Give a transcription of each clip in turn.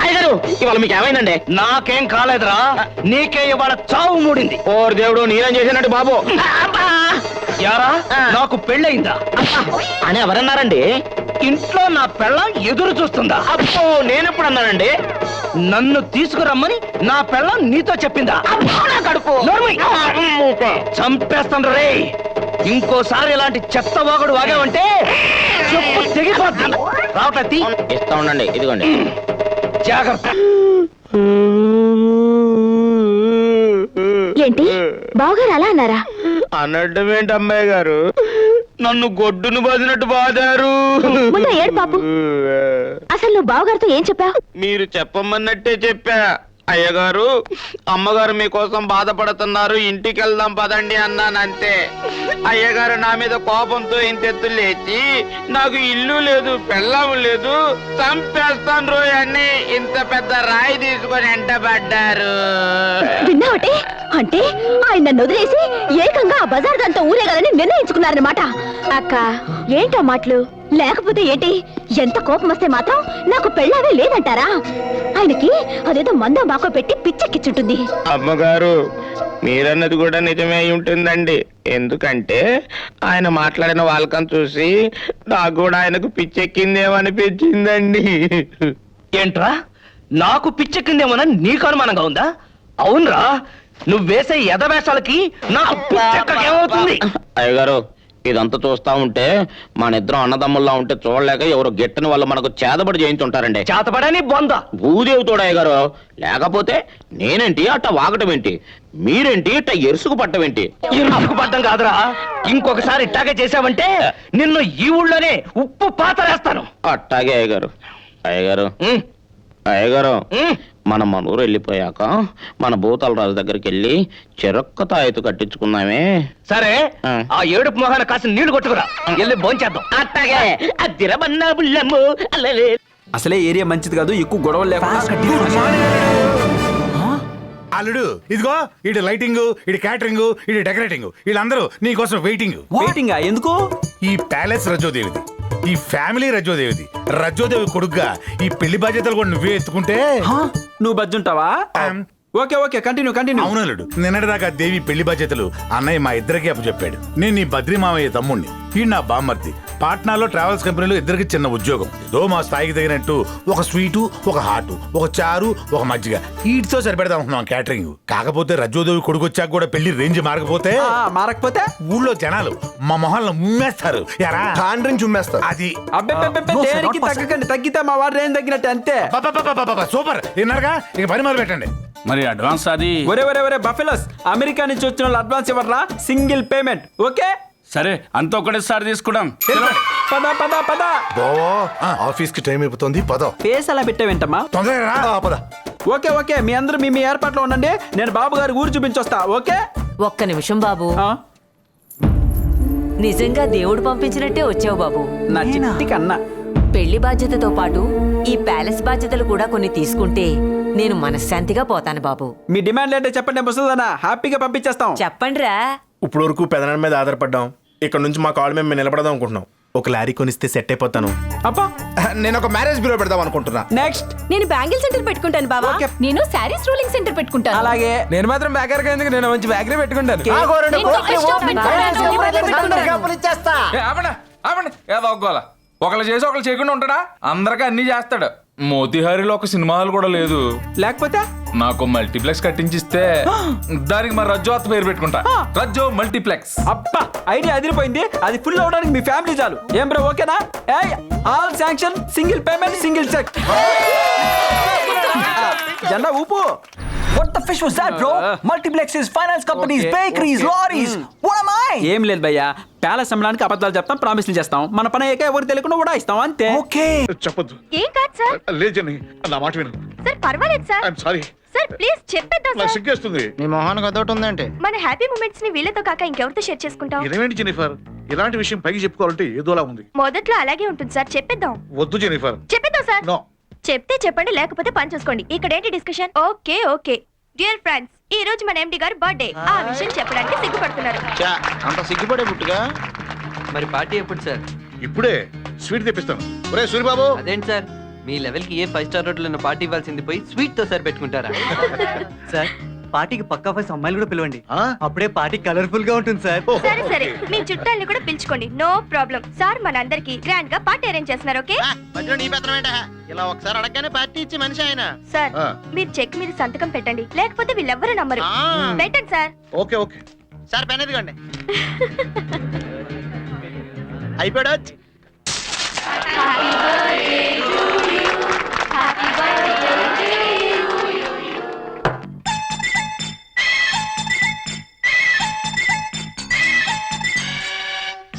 అయ్యగారు ఇవాళ మీకు ఏమైందండి? నాకేం కాలేదురా, నీకే ఇవాళ చావు మూడింది. ఓర్ దేవుడు, నేనేం చేశానండి బాబు? యారా నాకు పెళ్ళయిందా అని ఎవరన్నారండి? ఇంట్లో నా పెళ్ళం ఎదురు చూస్తుందా? అబ్బో, నేనెప్పుడు అన్నానండి? నన్ను తీసుకురమ్మని నా పెళ్ళం నీతో చెప్పిందా? కడుపు చంపేస్తాను రే. ఇంకోసారి ఇలాంటి చెత్త వాగుడు వాగావంటే చెప్పు తెగిపోద్ది. రావటీ ఇస్తా ఉండండి, ఇదిగోండి. జాగ్రత్త. ఏంటి బావగారు అలా అన్నారా? అనడం ఏంటి అమ్మాయి గారు? నన్ను గొడ్డును బాదినట్టు బాదారు. ముందు ఏడు పాపు. అసలు నువ్వు బావగారితో ఏం చెప్పావు? మీరు చెప్పమన్నట్టే చెప్పా. అయ్యగారు, అమ్మగారు మీకోసం బాధపడుతున్నారు, ఇంటికి వెళ్దాం పదండి అన్నాను అంతే. అయ్యగారు నా మీద కోపంతో ఇంతెత్తు లేచి నాకు ఇల్లు లేదు, పెళ్ళం లేదు, చంపేస్తాను రోజు అని ఇంత పెద్ద రాయి తీసుకొని ఎంటబడ్డారు. విన్నావటే? అంటే ఆయన నన్ను వదిలేసి ఏకంగా ఆ బజార్ దాంతో ఊరేగాలని నిర్ణయించుకున్నారనమాట. అక్క ఏంటో మాటలు? లేకపోతే ఏంటి? ఎంత కోపం వస్తే మాత్రం నాకు పెళ్ళావే లేదంటారా? ఆయనకి అదేదో మందో బాకో పెట్టి పిచ్చెక్కిచ్చుంటుంది. అమ్మగారు, మీరన్నది కూడా నిజమే ఉంటుందండి. ఎందుకంటే ఆయన మాట్లాడిన వాళ్ళకం చూసి నాకు కూడా ఆయనకు పిచ్చెక్కిందేమనిపించిందండి. ఏంట్రా, నాకు పిచ్చెక్కిందేమోనని నీకు అనుమానంగా ఉందా? అవునరా, నువ్వు వేసే ఎదవేషాలకి నాకు పిచ్చెక్కకేమవుతుంది? అయ్యగారు, ఇదంతా చూస్తా ఉంటే మన ఇద్దరం అన్నదమ్ముల్లా ఉంటే చూడలేక ఎవరో గిట్టని వాళ్ళు మనకు చేతబడి చేయించుంటారండి. చేతబడని బొంద భూదేవుతోడు అయ్యగారు. లేకపోతే నేనేంటి అట్ట వాగటం ఏంటి, మీరేంటి ఇట్ట ఎరుసుకు పట్టం ఏంటి? ఇరుసుకు పడ్డం కాదురా, ఇంకొకసారి ఇట్టాగే చేసావంటే నిన్ను ఈ ఊళ్ళోనే ఉప్పు పాతరేస్తాను. అట్టాగే అయ్యగారు. అయ్యగారు అయ్యగారు, మనం మన ఊరు వెళ్ళిపోయాక మన భూతాల రాజు దగ్గరికి వెళ్ళి చెరొక్క తాయెత్తు కట్టించుకున్నామే. సరే, ఆ ఏడుపు మొహాన కాసిన నీళ్లు కొట్టుకురా, వెళ్ళి భోంచేద్దాం. అట్టాగే. అద్దిరమన్నా బుల్లమ్ము అల్లలే. అసలే ఏరియా మంచిది కాదు, ఎక్కువ గొడవలు లేకుండా. అల్లుడు, ఇదిగో ఇటు లైటింగ్, ఇటు క్యాటరింగ్, ఇటు డెకరేటింగ్, వీళ్ళందరూ నీ కోసం వెయిటింగ్. వెయిటింగ్ ఎందుకు? ఈ ప్యాలెస్ రజోదేవిది, ఈ ఫ్యామిలీ రజోదేవిది. రజోదేవి కొడుగ్గా ఈ పెళ్లి బాధ్యతలు కూడా నువ్వే ఎత్తుకుంటే నువ్వు బజ్జుంటావా? Okay okay, continue continue. అవునల్లుడు, నిన్నటిదాకా దేవి పెళ్లి బాధ్యతలు అన్నయ్య మా ఇద్దరికి అప్పచెప్పాడు. నేను నీ బద్రి మామయ్య తమ్ముణ్ణి, ఈ నా బామ్మర్తి. పాట్నాలో ట్రావెల్స్ కంపెనీలో ఇద్దరికి చిన్న ఉద్యోగం. ఏదో మా స్థాయికి తగినట్టు ఒక స్వీటు, ఒక హాటు, ఒక చారు, ఒక మజ్జిగ, వీటితో సరిపెడదాం అనుకున్నాం క్యాటరింగ్. కాకపోతే రజోదేవి కొడుకు వచ్చాక కూడా పెళ్లి రేంజ్ మారకపోతే ఊళ్ళో జనాలు మా మొహాలను ఉమ్మేస్తారు. ఎరా కాండ్రించి ఉమ్మేస్తారు. అది దేనికి తగ్గకండి, తగ్గితే మా వాడు ఏం తగ్గినట్టు అంతే. సూపర్, విన్నారుగా, ఇక పని మొదలు పెట్టండి. మరి అడ్వాన్స్ అది? ఒరే ఒరే ఒరే బఫెలోస్, అమెరికా నుంచి వచ్చిన వాళ్ళు అడ్వాన్స్ ఇవ్వరా? Single payment. ఓకే సరే, అంత ఒకటేసారి తీసుకుంటాం. పద పద పద. బావా, ఆఫీస్ కి టైం అయిపోతుంది, పద. ఫేస్ అలా పెట్టావేంటమ్మా? తొందరగా పద. ఓకే ఓకే, మీ అందరూ మీ ఏర్పాట్లో ఉండండి, నేను బాబు గారి ఊరు చూపించొస్తా. ఓకే, ఒక్క నిమిషం బాబు. నిజంగా దేవుడు పంపించినట్టే వచ్చావు బాబు. నా చిట్టి కన్నా. పెళ్లి బాధ్యతతో పాటు ఈ ప్యాలెస్ బాధ్యతలు కూడా కొన్ని తీసుకుంటే నేను మనశ్శాంతిగా పోతాను బాబు. మీ డిమాండ్ ఏంటో చెప్పండి, ముసలిదానా, హ్యాపీగా పంపించేస్తాం. చెప్పండిరా. ఇప్పుడు వరకు పెదనాన్న మీద ఆధారపడ్డాం, ఇక్కడ నుంచి మా కాళ్ళ మేము నిలబడదాం అనుకుంటున్నాం. ఒక లారీ కొనిస్తే సెట్ అయిపోతాను. అబ్బా, నేను ఒక మ్యారేజ్ బ్యూరో పెడదాం అనుకుంటున్నా. నెక్స్ట్ నేను బ్యాంగిల్ సెంటర్ పెట్టుకుంటాను బావా. నేను శారీస్ రోలింగ్ సెంటర్ పెట్టుకుంటాను. అలాగే నేను మాత్రం బేకరీ ఎందుకు, నేను మంచి బేకరీ పెట్టుకుంటాను. ఏదో ఒక్కోలా ఒకళ్ళు చేసి ఒకళ్ళు చేయకుండా ఉంటాడా? అందరికీ అన్ని చేస్తాడు. మోతిహారిలో ఒక సినిమా హాల్ కూడా లేదు. లేకపోతే నాకు మల్టీప్లెక్స్ కట్టించిస్తే దానికి మరి రజ్జు అత్త పేరు పెట్టుకుంటా, రజ్జు మల్టీప్లెక్స్. అబ్బా, ఐడియా అదిరిపోయింది. అది ఫుల్ అవడానికి మీ ఫ్యామిలీ చాలు. ఏం బ్రో, ఓకేనా? All sanction, single payment, single cheque. జెండా ఊపు. What the fish was that, bro? Multiplexes, finance companies, bakeries, lorries. What am I? ఏం లేదు భయ్యా, ప్యాలెస్ అమ్మడానికి అబద్ధాలు చెప్తాం, ప్రామిస్లు చేస్తాం. మన పని అయ్యాక ఎవరు తెలియకుండా కూడా ఇస్తాం, అంతే. Okay. చెప్పొద్దు. ఏం కాదు సార్. లేజని నా మాట విను. సార్ పర్వాలేదు sir. I'm sorry sir, please చెప్పేద్దాం నాకు సార్. సిగ్గేస్తుంది. నీ మొహానికి అదొకటి ఉందంటే. మన హ్యాపీ మూమెంట్స్ ని వీళ్ళతో కాక ఇంకెవరితో షేర్ చేసుకుంటాం? ఇదేంటి జెనిఫర్, ఇలాంటి విషయం పైకి చెప్పుకోవాలంటే ఏదోలా ఉంది. మొదట్లో అలాగే ఉంటుంది సార్, చెప్పేద్దాం. వద్దు జెనిఫర్. చెప్పేద్దాం సార్. నో. చెప్తే చెప్పండి, లేకపోతే పని చూసుకోండి. ఇక్కడ ఏంటి discussion? Okay okay. Dear friends, ఈ రోజు మన ఎండి గారి బర్త్డే. ఆ విషయం చెప్పడానికి సిగ్గుపడుతున్నారు. అంత సిగ్గుపడే పుట్టుగా. మరి పార్టీ ఎప్పుడు సార్? ఇప్పుడే స్వీట్ తెప్పిస్తాను. ఒరే సూరిబాబు, అదేంటి సార్ మీ లెవెల్ కి ఏ 5 స్టార్ హోటల్ పార్టీ ఇవ్వాల్సింది పోయి స్వీట్ తో సార్ పెట్టుకుంటారా? సార్ పార్టీకి పక్కా 5 అమ్మాయిలు కూడా పిలవండి, ఆ? అప్పుడే పార్టీ కలర్ఫుల్ గా ఉంటుంది సార్. సరే సరే, మీ చుట్టాలని కూడా పిలుచుకోండి, నో ప్రాబ్లం. సార్ మనందరికి గ్రాండ్ గా పార్టీ అరేంజ్ చేస్తున్నారు, ఓకే? మధ్యలో నీ పెత్తనం ఏంటా? ఇలా ఒకసారి అడగగానే పార్టీ ఇచ్చి మనిషి ఆయన. సార్ ఆ. మీరు చెక్ మీద సంతకం పెట్టండి, లేకపోతే వీళ్ళెవ్వరూ నమ్మరు. ఆ. పెట్టండి sir. Okay okay. Sir pen ఎదుగండి. అయిపోయాడు.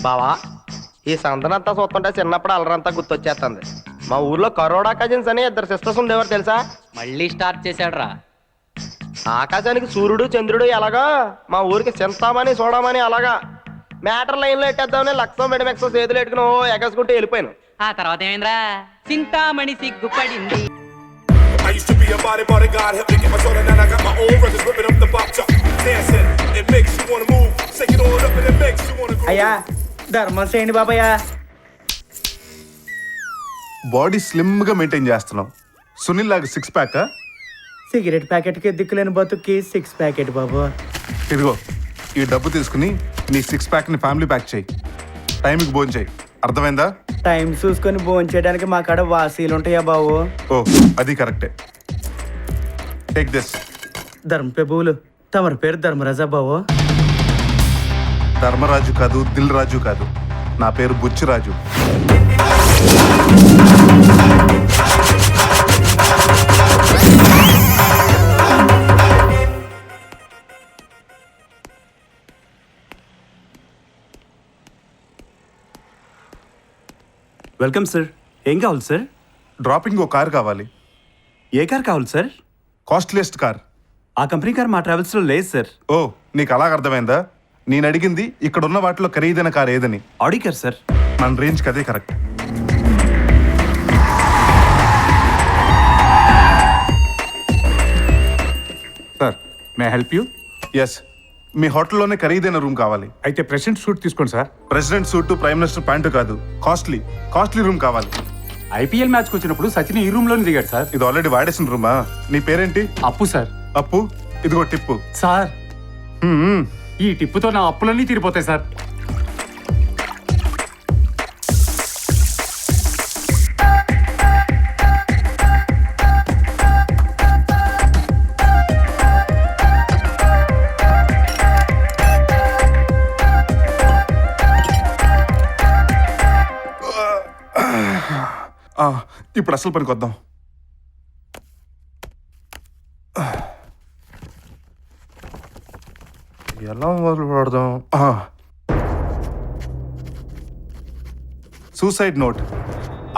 బావా ఈ సందనంతా చూస్తుంటే చిన్నప్పుడు అలరంతా గుర్తొచ్చేస్తుంది. మా ఊర్లో కరోడా కజిన్స్ అని 2 సిస్టర్స్ ఉండేవారు తెలుసా? మళ్ళీ స్టార్ట్ చేశాడ్రా. ఆకాశానికి సూర్యుడు చంద్రుడు ఎలాగా మా ఊరికి చింతామని చూడమని అలాగా మ్యాటర్ లైన్ లో ఎట్టేద్దామని లక్షం మెడమెక్స్ చేతులు ఎట్టుకుని ఓ ఎగసుకుంటూ వెళ్ళిపోయాను. ఆ తర్వాత ఏమైందిరా? Chintamani సిగ్గుపడింది. I used to be a bodyguard, help me get my soda, now I got my own records ripping up the box up. Dancing, it makes you wanna move, shake it all up and it makes you wanna groove. అయ్యా ధర్మం చేయండి బాబయ్య. Body slim గా maintain చేస్తున్నాం. సునీల్ లాగా 6 pack. Cigarette packet కి దిక్కులేని బతుక్కి 6 packet బాబు. ఇదిగో ఈ డబ్బు తీసుకుని నీ 6 ప్యాక్ ని ఫ్యామిలీ ప్యాక్ చేయి. టైంకి భోజనం చేయి, అర్థమైందా? టైం చూసుకొని భోజనం చేయడానికి మా కాడ వాసీలు ఉంటాయా బాబు? ఓ అది కరెక్టే. Take this. ధర్మ ప్రభువులు తమరి పేరు ధర్మరాజా బాబు? ధర్మరాజు కాదు, దిల్ రాజు కాదు, నా పేరు బుచ్చిరాజు. Welcome sir. ఏం కావాలి సార్? డ్రాపింగ్ ఓ కార్ కావాలి. ఏ కార్ కావాలి సార్? Costliest car. ఆ కంపెనీ కార్ మా ట్రావెల్స్లో లేదు సార్. ఓ నీకు అలాగ అర్థమైందా? నేను అడిగింది ఇక్కడ ఉన్న వాటిలో ఖరీదైన కార్ ఏదని. Audi car sir. మన రేంజ్కి అదే correct. Sir may help you? Yes, మీ హోటల్లోనే ఖరీదైన రూమ్ కావాలి. అయితే ప్రెసిడెంట్ సూట్ తీసుకోండి sir. President suite, prime minister pant కాదు, కాస్ట్లీ రూమ్ కావాలి. ఐపీఎల్ మ్యాచ్కి వచ్చినప్పుడు సచిన్ ఈ రూమ్ లోనే దిగాడు సార్. ఇది ఆల్రెడీ వాడేసిన రూమా? నీ పేరేంటి? అప్పు సార్. అప్పు, ఇదిగో టిప్పు. సార్ ఈ టిప్పుతో నా అప్పులన్నీ తీరిపోతాయి సార్. ఇప్పుడు అసలు పనికి వద్దాం. ఎలా మొదలు పెడదాం? సూసైడ్ నోట్,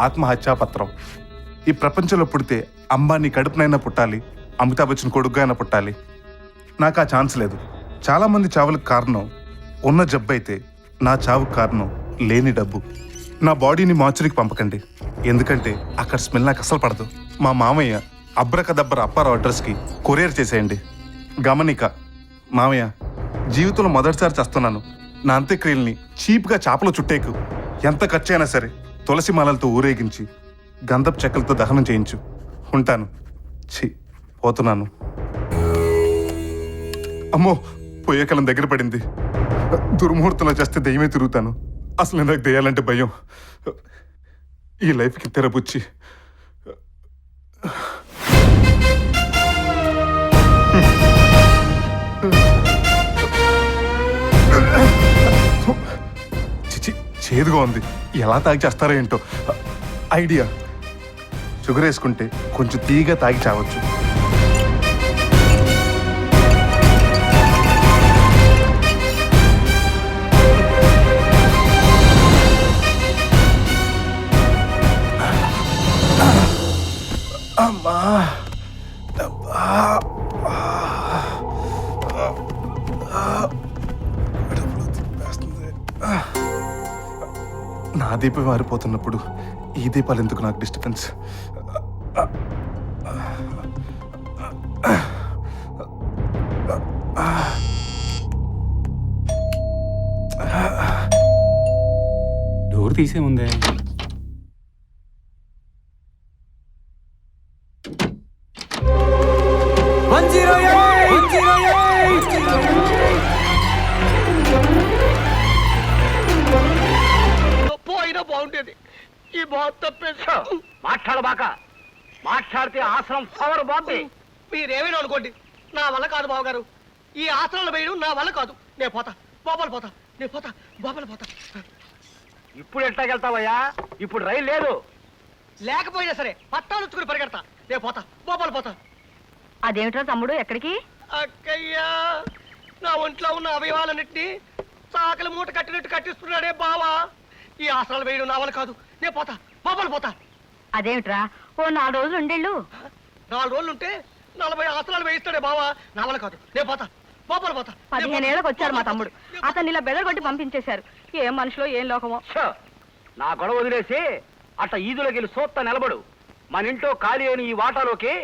ఆత్మహత్యా పత్రం. ఈ ప్రపంచంలో పుడితే అంబానీ కడుపునైనా పుట్టాలి, అమితాబ్ బచ్చన్ కొడుగ్గా అయినా పుట్టాలి. నాకు ఆ ఛాన్స్ లేదు. చాలామంది చావులకు కారణం ఉన్న జబ్బు అయితే నా చావుకు కారణం లేని డబ్బు. నా బాడీని మార్చురికి పంపకండి, ఎందుకంటే అక్కడ స్మెల్ నాకు అసలు పడదు. మా మామయ్య అబ్రకదబ్బర అప్పారావు అడ్రస్కి కొరియర్ చేసేయండి. గమనిక మామయ్య, జీవితంలో మొదటిసారి చేస్తున్నాను. నా అంత్యక్రియల్ని చీప్గా చేపలు చుట్టేకు. ఎంత ఖర్చు అయినా సరే తులసి మాలలతో ఊరేగించి గంధపు చెక్కలతో దహనం చేయించు. ఉంటాను. పోతున్నాను. అమ్మో, పోయే కాలం దగ్గర పడింది. దుర్ముహూర్తంలో చేస్తే దయ్యమే తిరుగుతాను. అసలు నాకు దయ్యాలంటే భయం. ఈ లైఫ్కి తెరపుచ్చి చిచి, చేదుగా ఉంది. ఎలా తాగి చేస్తారో ఏంటో. ఐడియా, షుగర్ వేసుకుంటే కొంచెం తీగా తాగి చావచ్చు. నా దీపం మారిపోతున్నప్పుడు ఈ దీపాలు ఎందుకు నాకు డిస్టర్బెన్స్? డోర్ తీసే ఉందే. పోయినా బాగుండేది. ఈ బాబు తప్పేసా. మాట్లాడబాక. మాట్లాడితే ఆశ్రమం పవర్ బాబు. మీరేమైనా అనుకోండి, నా వల్ల కాదు బావగారు. ఈ ఆశ్రమంలో వేయడం నా వల్ల కాదు. నేను పోతా, బాబాలు పోతా, నేను పోతా, బాబాలు పోతా. ఇప్పుడు ఎట్లాగెళ్తావయ్యా? ఇప్పుడు రైలు లేదు. లేకపోయినా సరే పట్టాలు వచ్చుకుని పరిగెడతా. నేను పోతా, బాబాలు పోతా. అదేమిట్రా తమ్ముడు, ఎక్కడికి? అక్కయ్యా, నా ఒంట్లో ఉన్న అవయవాలన్నింటినీ సాకలి మూట కట్టినట్టు కట్టిస్తున్నాడే బావా. ఈ ఆసనాలు వేయడం నా వల్ల కాదు. నేను పోతా, బాబాలు పోతా. అదేమిట్రా, ఓ 4 రోజులు ఉండేళ్ళు. 4 రోజులు ఉంటే 40 ఆసనాలు వేయిస్తాడే బావా. నా వల్ల కాదు. నేను పోతా, బాబాలు పోతా. 15 ఏళ్ళకి వచ్చారు మా తమ్ముడు. అతన్ని ఇలా బెదరగొట్టి పంపించేశారు. ఏం మనుషులో ఏం లోకమో. నా గొడవ వదిలేసి అట్ట ఈదులోకి వెళ్ళి సోత్త నిలబడు. మన ఇంట్లో ఖాళీ అయిన ఈ వాటాలోకి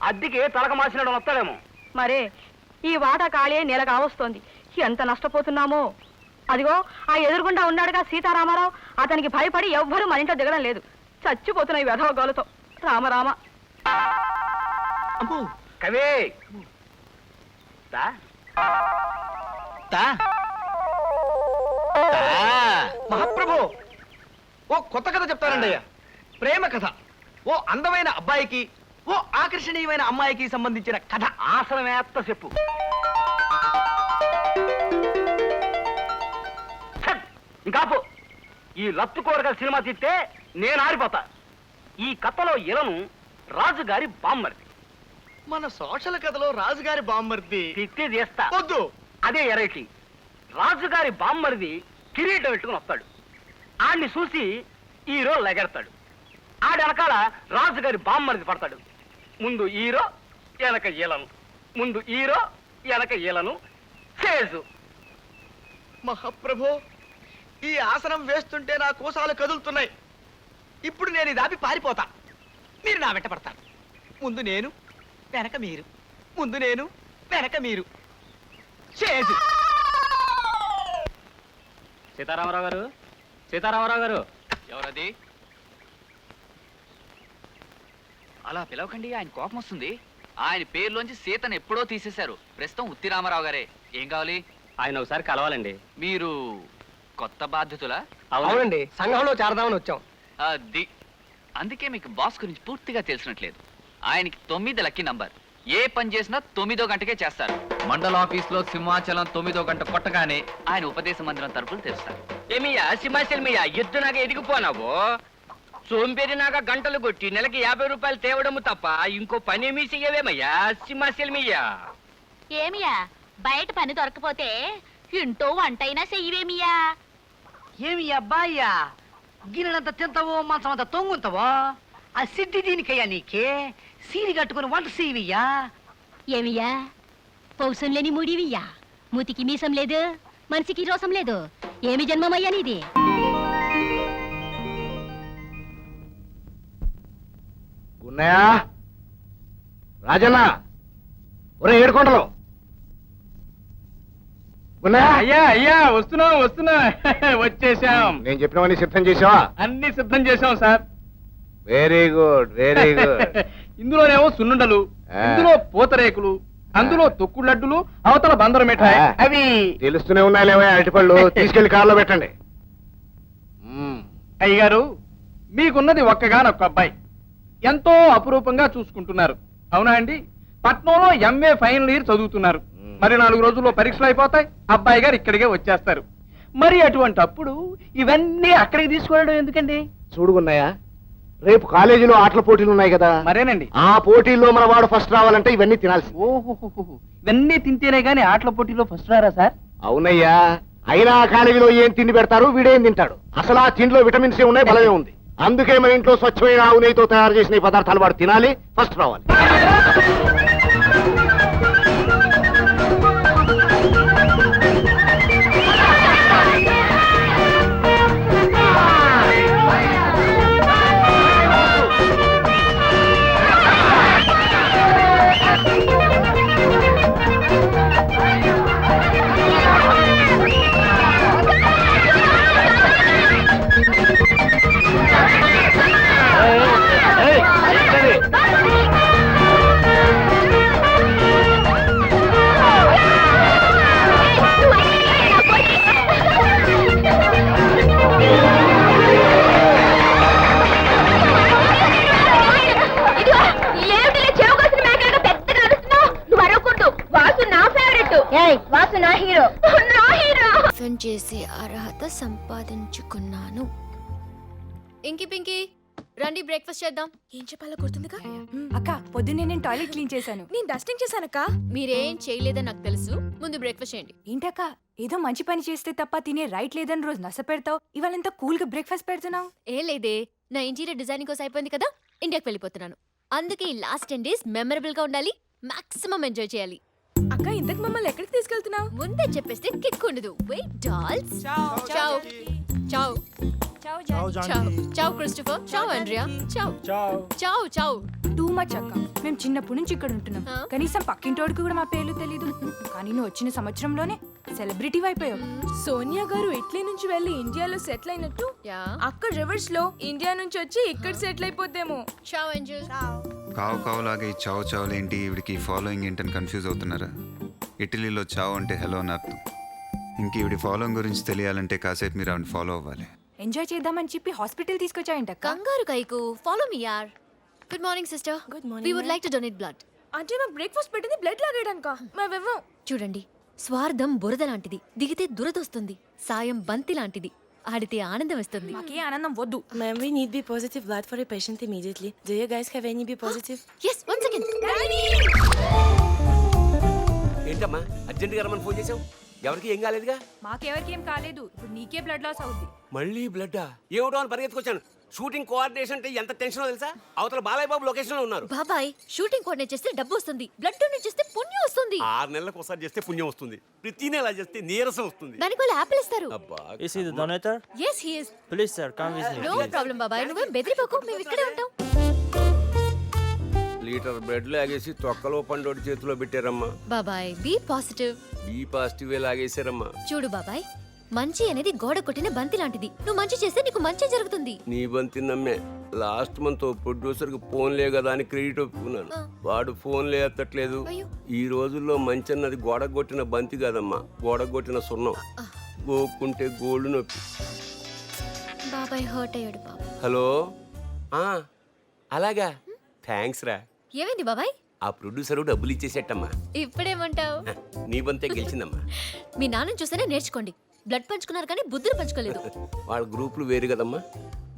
అద్దెకి తలక మాసినాడు వస్తాడేమో. మరే ఈ వాటా ఖాళీ అయి నెల కావస్తోంది. ఎంత నష్టపోతున్నామో. అదిగో ఆ ఎదురుగుండా ఉన్నాడుగా సీతారామారావు. అతనికి భయపడి ఎవ్వరూ మన ఇంట్లో దిగడం లేదు. చచ్చిపోతున్నాయి వెధవ గోలతో. రామరామ. కవే మహాప్రభు, ఓ కొత్త కథ చెప్తానండి అయ్యా. ప్రేమ కథ. ఓ అందమైన అబ్బాయికి, ఓ ఆకర్షణీయమైన అమ్మాయికి సంబంధించిన కథ. ఆసనమేత్త చెప్పు. ఇంకాపు. ఈ లత్తు కూరగాయల సినిమా తీస్తే నేను ఆరిపోతా. ఈ కథలో ఇలను రాజుగారి బామ్మర్ది. మన సోషల్ కథలో రాజుగారి బామ్మర్ది తిత్తి చేస్తా. వద్దు, అదే ఎరైటీ. రాజుగారి బామ్మర్ది కిరీటం పెట్టుకుని వస్తాడు. ఆడిని చూసి హీరో లెగెడతాడు. ఆడి వెనకాల రాజుగారి బామ్మర్ది పడతాడు. ముందు హీరో, వెనక ఈలను. ముందు హీరో, వెనక ఈలను. చేజు. మహాప్రభు, ఈ ఆసనం వేస్తుంటే నా కోసాలు కదులుతున్నాయి. ఇప్పుడు నేను ఇది ఆపి పారిపోతా. మీరు నా వెంట పడతారు. ముందు నేను, వెనక మీరు. ముందు నేను, వెనక మీరు. చేజు. సీతారామరావు గారు, సీతారామరావు గారు. ఎవరది? అలా పిలవకండి, ఆయన కోపం వస్తుంది. ఆయన పేరులోంచి సీతను ఎప్పుడో తీసేశారు. ప్రస్తుతం ఉత్తి రామారావు గారే. ఏం కావాలి? ఆయన ఒకసారి కలవాలండి. మీరు కొత్త బాధ్యతలా? అవునండి, సంఘంలో చేరదామని వచ్చాం. అది అందుకే మీకు బాస్ గురించి పూర్తిగా తెలిసినట్లేదు. ఆయనకి 9 లక్కీ నంబర్. ఏ పని చేసినా 9వ గంటకే చేస్తారు. మండల ఆఫీస్ లో సింహాచలం 9వ గంట కొట్టగానే ఆయన ఉపదేశ మందిరం తరపులు తెరుస్తారు. ఏమియా సింహాచలమయ్యా, ఎద్దునాగా ఎదిగిపోనావు. సోంపేరినాగా గంటలు కొట్టి నెలకి 50 రూపాయలు తేవడము తప్ప ఇంకో పని ఏమీ చెయ్యవేమయ్యా సింహాచలమయ్యా. ఏమియా, బయట పని దొరకపోతే ఇంటో వంటైనా చెయ్యవేమియా? ఏమి అబ్బాయ్యా, గిన్నెలంత తింటావో మంచం అంత తొంగుంటావో? ఆ సిద్ధి దీనికయ్యా నీకే. సీరి కట్టుకుని వంట చేయవయ్యా. ఏమియా, పౌసం లేని మూడివియ్యా. మూతికి మీసం లేదు, మనిషికి రోసం లేదు. ఏమి జన్మమయ్యా నీది? ఉన్నాయా రాజన్న? ఒరే ఏడుకొండలు ఉన్నాయా? అయ్యా అయ్యా, వస్తున్నా వచ్చేసాం. నేను చెప్పినవన్నీ సిద్ధం చేసావా? అన్ని సిద్ధం చేసాం sir. Very good, very good. ఇందులోనేమో సున్నుండలు, ఇందులో పూతరేకులు, అందులో తొక్కుడు లడ్డులు, అవతల బందరు మిఠాయి. అవి తెలుస్తూనే ఉన్నాయి లేవా అరటిపళ్ళు. తీసుకెళ్లి కార్లో పెట్టండి. అయ్యగారు, మీకున్నది ఒక్కగానొక్క అబ్బాయి. ఎంతో అపురూపంగా చూసుకుంటున్నారు. అవునా అండి? పట్నంలో ఎంఏ ఫైనల్ ఇయర్ చదువుతున్నారు. మరి 4 రోజుల్లో పరీక్షలు అయిపోతాయి. అబ్బాయి గారు ఇక్కడికే వచ్చేస్తారు. మరి అటువంటి అప్పుడు ఇవన్నీ అక్కడికి తీసుకెళ్ళడం ఎందుకండి? చూడుకున్నాయా, రేపు కాలేజీలో ఆటల పోటీలు ఉన్నాయి కదా. మరేనండి. ఆ పోటీల్లో మన వాడు ఫస్ట్ రావాలంటే ఇవన్నీ తినాల్సి. ఓహో, ఇవన్నీ తింటేనే గానీ ఆటల పోటీలో ఫస్ట్ రారా సార్? అవునయ్యా, అయినా కాలేజీలో ఏం తిండి పెడతారు, వీడేం తింటాడు? అసలు ఆ తిండిలో విటమిన్స్ ఏ ఉన్నాయి, బలమే ఉంది. అందుకే మన ఇంట్లో స్వచ్ఛమైన ఆవు నెయ్యితో తయారు చేసిన ఈ పదార్థాలు వాడు తినాలి, ఫస్ట్ రావాలి. టిఫిన్ చేసే అర్హత సంపాదించుకున్నాను. ఇంకి పింకి రండి బ్రేక్ఫాస్ట్ చేద్దాం. ఏం చెప్పాలో గుర్తుందిగా? అక్క పొద్దున్నే నేను టాయిలెట్ క్లీన్ చేశాను. నేను డస్టింగ్ చేశానక్క. మీరేం చేయలేదని నాకు తెలుసు. ముందు బ్రేక్ఫాస్ట్ చేయండి. ఏంటక్క ఏదో మంచి పని చేస్తే తప్ప తినే రైట్ లేదని రోజు నస పెడతావు, ఇవాళ ఎంత కూల్ గా బ్రేక్ఫాస్ట్ పెడుతున్నావు. ఏం లేదే, నా ఇంటీరియర్ డిజైనింగ్ కోసం అయిపోయింది కదా, ఇండియాకి వెళ్ళిపోతున్నాను. అందుకే ఈ లాస్ట్ 10 days మెమరబుల్ గా ఉండాలి, మాక్సిమం ఎంజాయ్ చేయాలి. అక్క ఇంతకు మమ్మల్ని ఎక్కడికి తీసుకెళ్తున్నావు? ముందే చెప్పేస్తే కిక్ ఉండదు. Wait dolls. Ciao ciao ciao Christopher. Ciao Andrea. Ciao ciao ciao. Too much అక్క, మేము చిన్నప్పటి నుంచి ఇక్కడ ఉంటున్నాం. కనీసం పక్కింటోడికి కూడా మా పేర్లు తెలీదు. కానీ నువ్వు వచ్చిన సంవత్సరంలోనే సెలబ్రిటీ అయిపోయావు. సోనియా గారు ఇటలీ నుంచి వెళ్లి ఇండియాలో సెటిల్ అయినట్టు అక్క రివర్స్ లో ఇండియా నుంచి వచ్చి ఇక్కడ సెటిల్ అయిపోతేమో. చావ్ ఏంజల్. కావు కావులాగా ఈ చావు చావులేంటి, ఈవిడికి ఫాలోయింగ్ ఏంటని కన్ఫ్యూజ్ అవుతున్నారా? ఇటలీలో చావు అంటే హలో అని అర్థం. ఇంక ఈవిడి ఫాలోయింగ్ గురించి తెలియాలంటే కాసేపు మీరు ఆవిడ ఫాలో అవ్వాలి. ఎంజాయ్ చేద్దామని చెప్పి హాస్పిటల్ తీసుకొచ్చాయంట. కంగారు కైకు. ఫాలో మీ యార్. Good morning sister. Good morning. We would like to donate blood. అంటే మాకు బ్రేక్ఫాస్ట్ పెట్టింది బ్లడ్ లాగేయడానిక? మేమేమో. చూడండి, స్వార్థం బురద లాంటిది, దిగితే దురదొస్తుంది. సాయం బంతి లాంటిది, ఆడితే ఆనందం వస్తుంది. మాకే ఆనందం వద్దు. Ma'am, we need B positive blood for a patient immediately. Do you guys have any B positive? Yes, one second. ఏంటమ్మా అర్జెంట్ గా రమ్మని ఫోన్ చేసావు? ఎవరికి ఏం కాలేదుగా? మాకెవరికి ఏం కాలేదు. ఇప్పుడు నీకే బ్లడ్ లాస్ అవుద్ది. మళ్ళీ బ్లడ్డా? ఏమిటో అని పరిగెత్తుకొచ్చాను. షూటింగ్ కోఆర్డినేషన్ అంటే ఎంత టెన్షన్ తెలుసా? అవతల బాలయ్య బాబు లొకేషన్ లో ఉన్నారు. బాబాయ్, షూటింగ్ కోఆర్డినేట్ చేస్తే డబ్బు వస్తుంది, బ్లడ్ డొనేట్ చేస్తే పుణ్యం వస్తుంది. 6 నెలలకు ఒకసారి చేస్తే పుణ్యం వస్తుంది, ప్రతి నెల చేస్తే నీరసం వస్తుంది. దానికి వాళ్ళు యాపిల్ ఇస్తారు. అబ్బా, Yes, he is. Please sir come with me. No problem బాబాయ్, నువ్వేం బెదిరిపోకు, మేము ఇక్కడే ఉంటాం. లీటర్ బ్రెడ్ లాగేసి తొక్కలో పండోడి చేతిలో పెట్టారమ్మా. బాబాయ్, బీ పాజిటివ్. బీ పాజిటివ్ లాగేశారమ్మా. చూడు బాబాయ్, మంచి అనేది గోడ కొట్టిన బంతి లాంటిది. నువ్వు మంచి చేస్తే నీకు మంచి జరుగుతుంది. నీ బంతి నమ్మే లాస్ట్ మంత్ ప్రొడ్యూసర్ కి ఫోన్లే కదా అని క్రెడిట్ ఒప్పుకున్నాను. వాడు ఫోన్లే ఎత్తట్లేదు. అయ్యో. ఈ రోజుల్లో మంచి అన్నది గోడగొట్టిన బంతి కాదమ్మా, గోడగొట్టిన సున్నం. గోక్కుంటే గోల్డ్ నొప్పి. బాబాయ్ హర్ట్ అయ్యాడు బాబు. హలో, అలాగా, థ్యాంక్స్ రా. ఏమైంది బాబాయ్? ఆ ప్రొడ్యూసర్ డబ్బులు ఇచ్చేసేటమ్మా. ఇప్పుడేమంటావు? నీ బంతే గెలిచిందమ్మా. మీ నాన్నని చూస్తేనే నేర్చుకోండి. బ్లడ్ పంచుకున్నారు కానీ బుద్ధులు పంచుకోలేదు. వాళ్ళ గ్రూపులు వేరు కదమ్మా,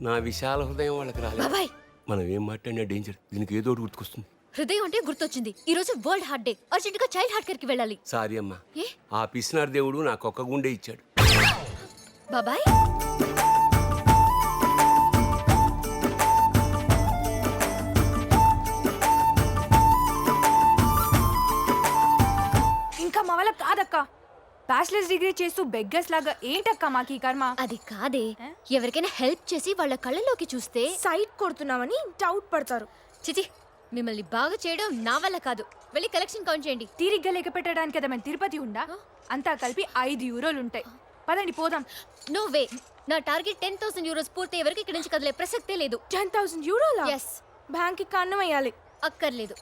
నా విశాల హృదయం వాళ్ళకి రాలేదు. బాబాయ్, మనం ఏం మాట్లాడినా డేంజర్. దీనికి ఏదో ఒకటి గుర్తుకొస్తుంది. హృదయం అంటే గుర్తొచ్చింది. ఈ రోజు వరల్డ్ హార్ట్ డే. అర్జెంట్ గా చైల్డ్ హార్ట్ కేర్ కి వెళ్ళాలి. సారీ అమ్మా, ఏ? ఆ పిసినార్ దేవుడు నాకు ఒక్క గుండె ఇచ్చాడు. బాబాయ్, ఇంకా మా వాళ్ళ కాదక్క. బ్యాచిలర్స్ డిగ్రీ చేస్తూ బెగ్గర్స్ లాగా ఏంటక్క మాకు ఈ కర్మ? అది కాదే, ఎవరికైనా హెల్ప్ చేసి వాళ్ళ కళ్ళలోకి చూస్తే సైట్ కొడుతున్నామని డౌట్ పడతారు. చిచి, మిమ్మల్ని బాగా చేయడం నా వల్ల కాదు. వెళ్ళి కలెక్షన్ కౌంట్ చేయండి. తీరిగ్గా లెక్క పెట్టడానికి కదా మేము తిరుపతి ఉండా. అంతా కలిపి 5 యూరోలు ఉంటాయి. పదండి పోదాం. నో వే, నా టార్గెట్ 10,000 euros పూర్తి ఎవరికి ఇక్కడి నుంచి కదిలే ప్రసక్తే లేదు. 10,000 యూరోలా? ఎస్. బ్యాంక్ కి కన్నం వేయాలి. అక్కర్లేదు.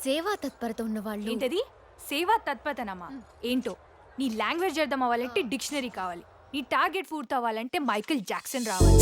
సేవా తత్పరత ఉన్న వాళ్ళు. ఏంటది సేవా తత్పరతనమ్మా? ఏంటో నీ లాంగ్వేజ్ అర్థం అవ్వాలంటే డిక్షనరీ కావాలి. నీ టార్గెట్ పూర్తి అవ్వాలంటే మైకేల్ జాక్సన్ రావాలి.